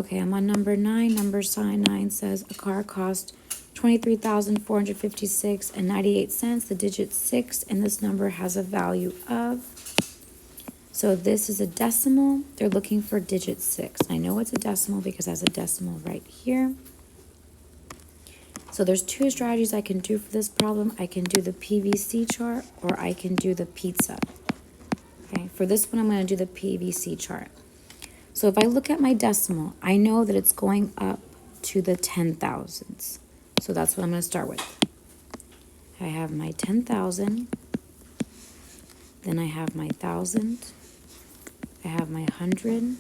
Okay, I'm on number 9. Number sign 9 says a car cost 23,456 and 98 cents. The digit 6 and this number has a value of. So this is a decimal. They're looking for digit 6. I know it's a decimal because it has a decimal right here. So there's two strategies I can do for this problem. I can do the PVC chart or I can do the pizza. Okay, for this one I'm going to do the PVC chart. So if I look at my decimal, I know that it's going up to the 10,000s. So that's what I'm going to start with. I have my 10,000, then I have my 1,000, I have my 100,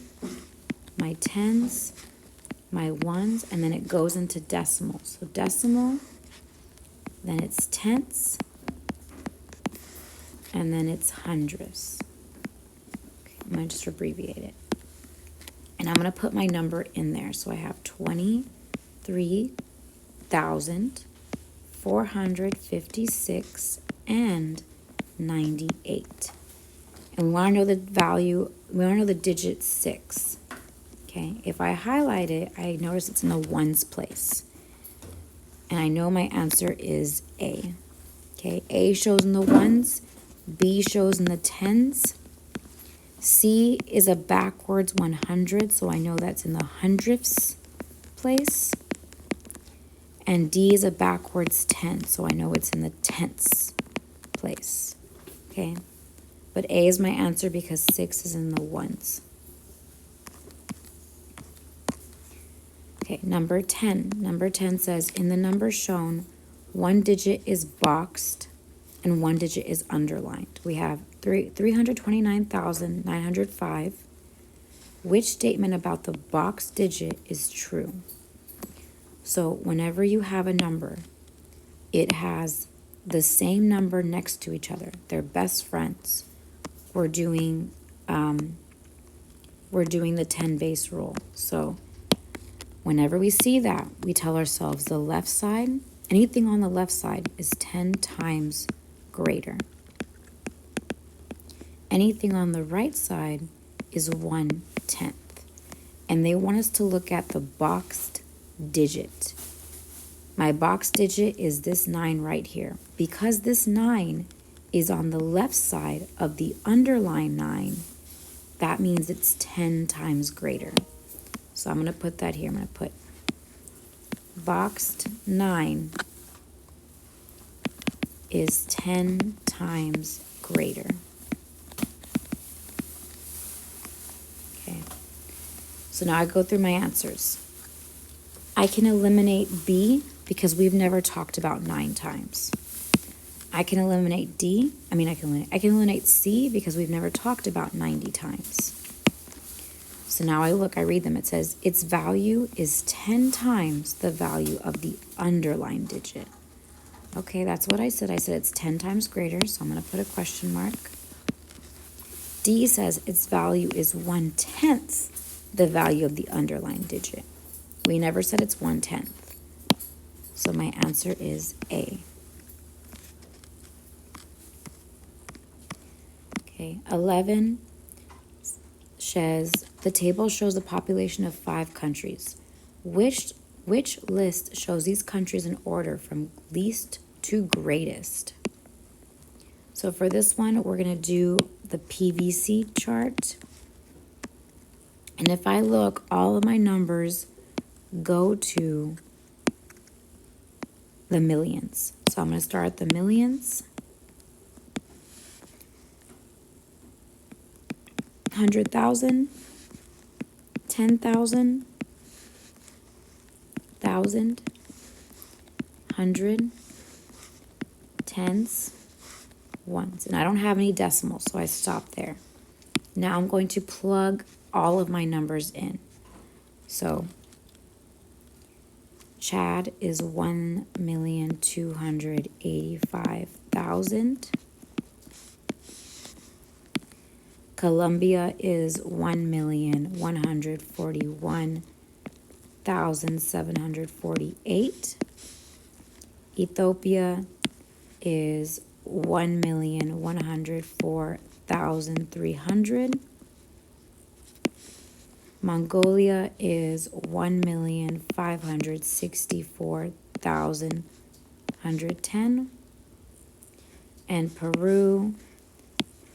my tens, my ones, and then it goes into decimals. So decimal, then it's tenths, and then it's hundredths. Okay, I'm going to just abbreviate it. And I'm going to put my number in there. So I have 23,456 and 98. And we want to know the value, we want to know the digit 6. Okay, if I highlight it, I notice it's in the ones place. And I know my answer is A. Okay, A shows in the ones, B shows in the tens, C is a backwards 100, so I know that's in the hundredths place. And D is a backwards 10, so I know it's in the tenths place. Okay, but A is my answer because 6 is in the ones. Okay, number 10. Number 10 says, in the number shown, one digit is boxed and one digit is underlined. We have 329,905. Which statement about the boxed digit is true? So whenever you have a number, it has the same number next to each other. They're best friends. We're doing the 10 base rule. So whenever we see that, we tell ourselves the left side, anything on the left side is 10 times greater. Anything on the right side is 1/10. And they want us to look at the boxed digit. My boxed digit is this 9 right here. Because this 9 is on the left side of the underlined 9, that means it's 10 times greater. So I'm going to put that here. I'm going to put boxed 9 is 10 times greater. Okay. So now I go through my answers. I can eliminate B because we've never talked about 9 times. I can eliminate I can eliminate C because we've never talked about 90 times. So now I read them. It says its value is 10 times the value of the underlined digit. Okay, that's what I said. I said it's 10 times greater, so I'm going to put a question mark. D says its value is 1/10 the value of the underlined digit. We never said it's 1/10. So my answer is A. Okay, 11 says the table shows the population of 5 countries. Which list shows these countries in order from least to greatest? So for this one, we're going to do the PVC chart. And if I look, all of my numbers go to the millions. So I'm going to start at the millions. 100,000, 10,000, 1,000, 100, tens, ones. And I don't have any decimals, so I stop there. Now I'm going to plug all of my numbers in. So Chad is 1,285,000. Colombia is 1,141,748. Ethiopia is 1,104,300. Mongolia is 1,564,110. And Peru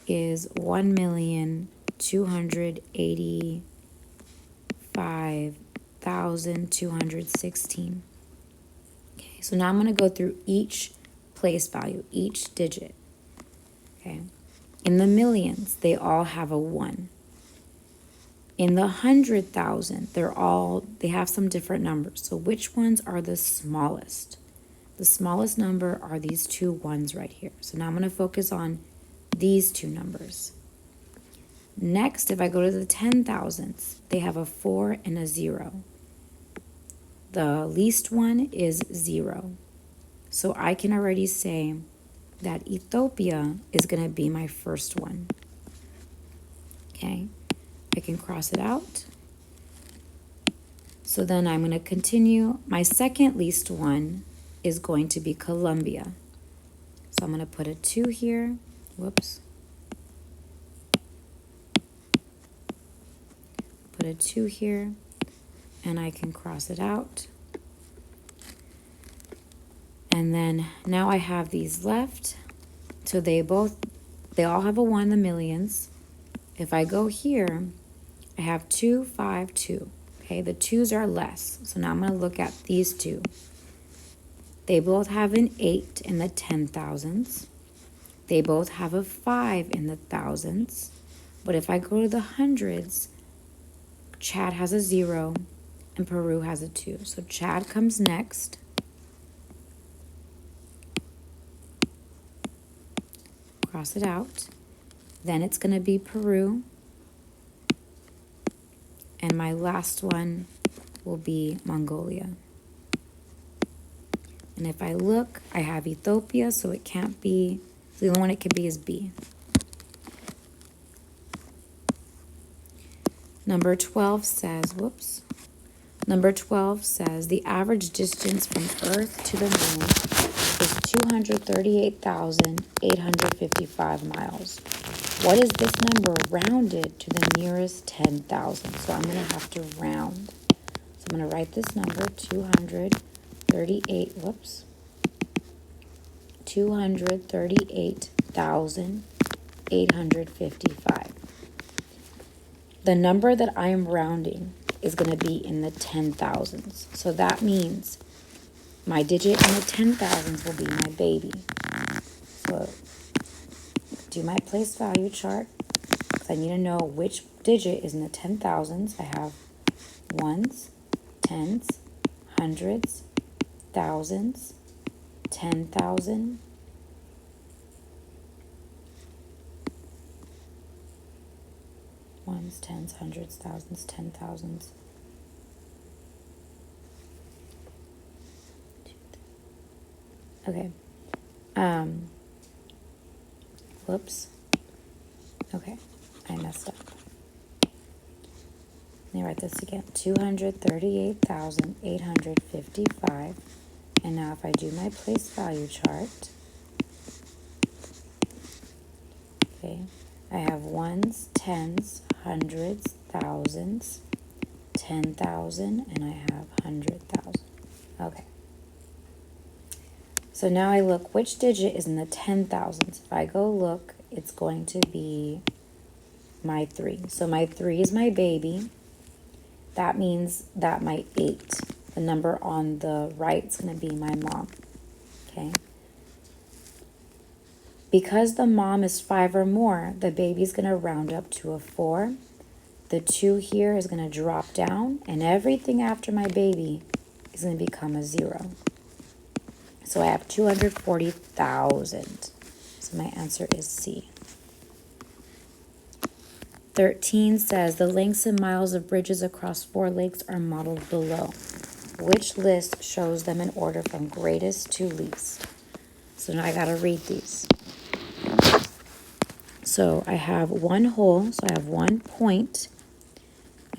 is 1,285,216. Okay, so now I'm going to go through each place value, each digit. Okay, in the millions, they all have a 1. In the 100,000, they have some different numbers. So which ones are the smallest? The smallest number are these two ones right here. So now I'm going to focus on these two numbers. Next, if I go to the 10,000s, they have a 4 and a 0. The least one is 0. So I can already say that Ethiopia is going to be my first one. Okay, I can cross it out. So then I'm going to continue. My second least one is going to be Colombia. So I'm going to put a 2 here. Whoops. Put a 2 here, and I can cross it out. And then now I have these left. So they all have a 1 in the millions. If I go here, I have 2, 5, 2. Okay, the 2s are less. So now I'm going to look at these two. They both have an 8 in the 10,000s. They both have a 5 in the thousands. But if I go to the hundreds, Chad has a 0 and Peru has a 2. So Chad comes next. Cross it out. Then it's going to be Peru. And my last one will be Mongolia. And if I look, I have Ethiopia, so it can't be, the only one it could be is B. Number 12 says, Number 12 says the average distance from Earth to the moon is 238,855 miles. What is this number rounded to the nearest 10,000? So I'm going to have to round. So I'm going to write this number, 238,855. The number that I am rounding is going to be in the 10,000s. So that means my digit in the 10,000s will be my baby. So do my place value chart, because I need to know which digit is in the 10,000s. I have ones, tens, hundreds, thousands, 10,000, ones, tens, hundreds, thousands, 10,000s. Okay. Whoops. Okay, I messed up. Let me write this again. 238,855. And now if I do my place value chart, okay, I have ones, tens, hundreds, thousands, 10,000, and I have 100,000. Okay. So now I look, which digit is in the 10,000s? If I go look, it's going to be my 3. So my 3 is my baby. That means that my 8, the number on the right, is going to be my mom. Okay. Because the mom is 5 or more, the baby's going to round up to a 4. The 2 here is going to drop down, and everything after my baby is going to become a 0. So I have 240,000. So my answer is C. 13 says the lengths and miles of bridges across 4 lakes are modeled below. Which list shows them in order from greatest to least? So now I got to read these. So I have one hole, so I have 1 point.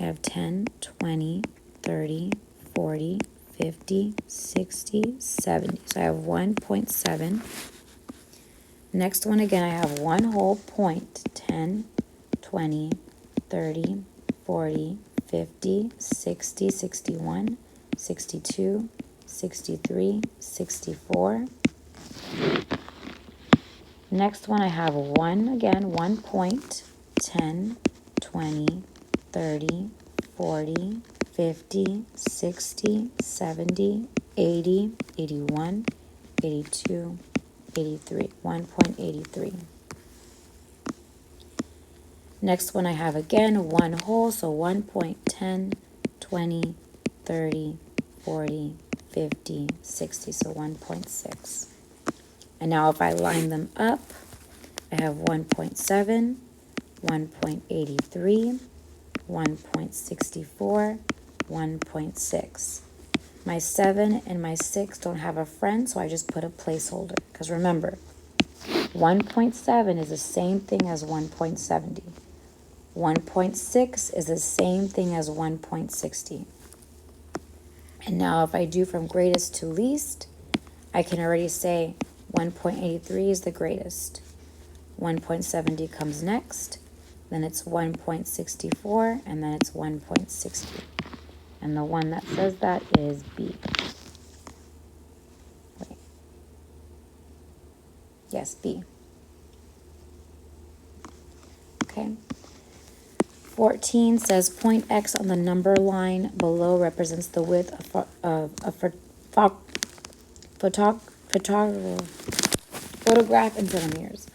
I have 10, 20, 30, 40, 50, 60, 70. So I have 1.7. Next one again, I have one whole point, 10, 20, 30, 40, 50, 60, 61, 62, 63, 64. Next one I have 1 again, 1 point, 10, 20, 30, 40, 50, 60, 70, 80, 81, 82, 83, 1.83. Next one I have again, 1 whole, so 1.10, 20, 30, 40, 50, 60, so 1.6. And now if I line them up, I have 1.7, 1.83, 1.64, 1.6. My 7 and my 6 don't have a friend, so I just put a placeholder. Because remember, 1.7 is the same thing as 1.70. 1.6 is the same thing as 1.60. And now if I do from greatest to least, I can already say 1.83 is the greatest. 1.70 comes next, then it's 1.64, and then it's 1.60. And the one that says that is B. Wait. Yes, B. Okay. 14 says point X on the number line below represents the width of a photograph in centimeters.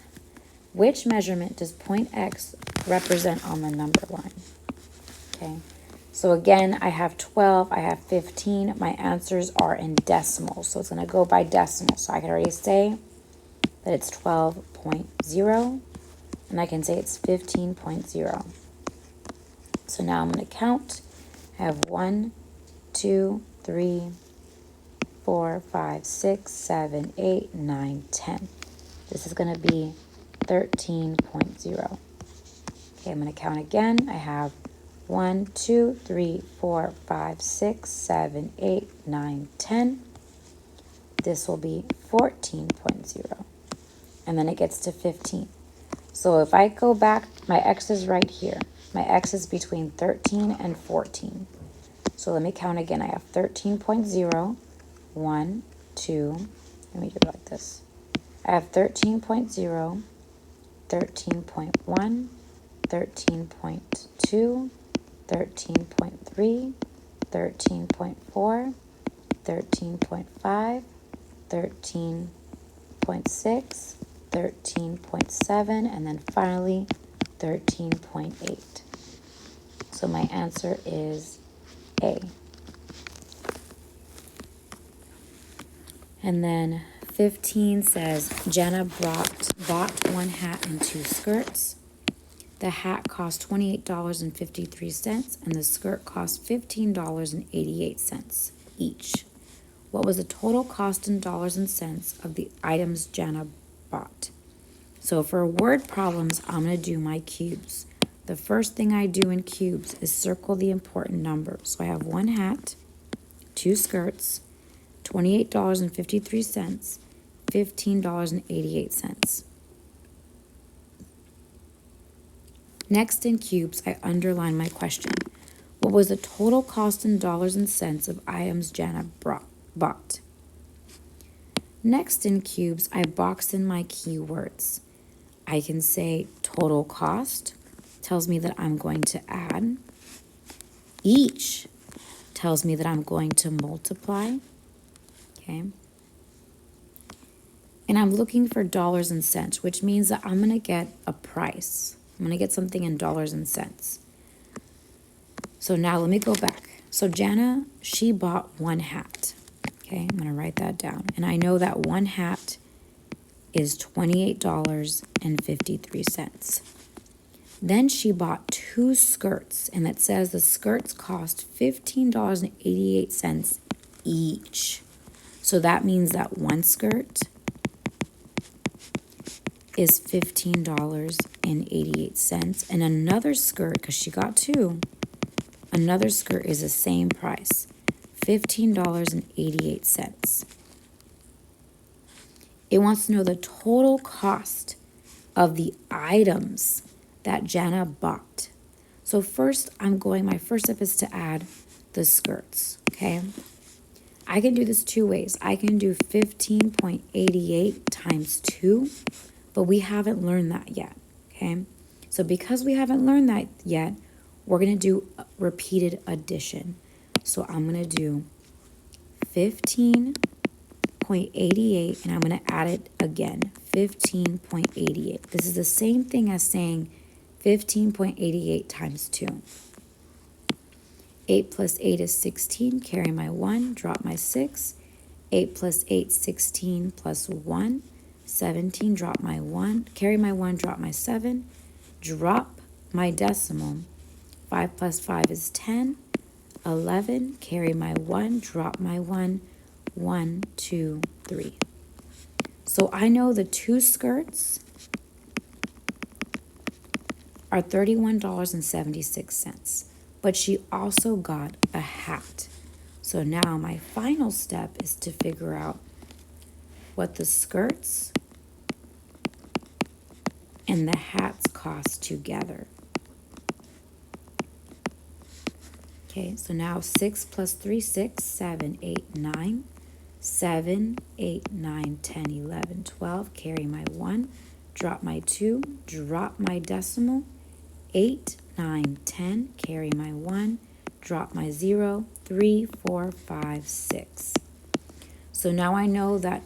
Which measurement does point X represent on the number line? Okay, so again, I have 12, I have 15. My answers are in decimals, so it's going to go by decimal. So I can already say that it's 12.0, and I can say it's 15.0. So now I'm going to count. I have 1, 2, 3, 4, 5, 6, 7, 8, 9, 10. This is going to be 13.0. Okay, I'm going to count again. I have 1, 2, 3, 4, 5, 6, 7, 8, 9, 10. This will be 14.0. And then it gets to 15. So if I go back, my X is right here. My X is between 13 and 14. So let me count again. I have 13.0, 1, 2, let me do it like this. I have 13.0, 13.1, 13.2, 13.3, 13.4, 13.5, 13.6, 13.7, and then finally 13.8. So my answer is A. And then 15 says, Jenna bought 1 hat and 2 skirts. The hat cost $28.53 and the skirt cost $15.88 each. What was the total cost in dollars and cents of the items Jenna bought? So for word problems, I'm going to do my cubes. The first thing I do in cubes is circle the important number. So I have 1 hat, 2 skirts, $28.53, $15.88. Next in cubes, I underline my question. What was the total cost in dollars and cents of items Jenna bought? Next in cubes, I box in my keywords. I can say total cost, tells me that I'm going to add. Each tells me that I'm going to multiply. Okay. And I'm looking for dollars and cents, which means that I'm going to get a price. I'm going to get something in dollars and cents. So now let me go back. So Jana, she bought 1 hat. Okay, I'm going to write that down. And I know that 1 hat is $28.53. Then she bought 2 skirts, and it says the skirts cost $15.88 each. So that means that 1 skirt is $15.88, and another skirt, because she got 2, another skirt is the same price, $15.88. It wants to know the total cost of the items that Jana bought. So first, my first step is to add the skirts, okay? I can do this two ways. I can do 15.88 times 2, but we haven't learned that yet, okay? So because we haven't learned that yet, we're going to do repeated addition. So I'm going to do 15.88, and I'm going to add it again, 15.88. This is the same thing as saying 15.88 times 2. 8 plus 8 is 16, carry my 1, drop my 6. 8 plus 8, 16 plus 1, 17, drop my 1, carry my 1, drop my 7, drop my decimal. 5 plus 5 is 10, 11, carry my 1, drop my 1, 1, 2, 3. So I know the 2 skirts are $31.76, but she also got a hat. So now my final step is to figure out what the skirts and the hats cost together. Okay, so now 6 plus 3, 6, 7, 8, 9, 7, 8, 9, 10, 11, 12, carry my 1, drop my 2, drop my decimal, 8, 9, 10, carry my 1, drop my 0, 3, 4, 5, 6. So now I know that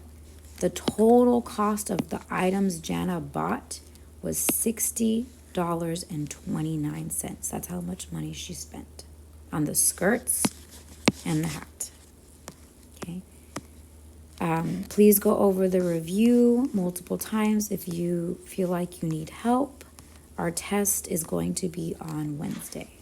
the total cost of the items Jana bought was $60.29. That's how much money she spent on the skirts and the hat. Okay. Please go over the review multiple times if you feel like you need help. Our test is going to be on Wednesday.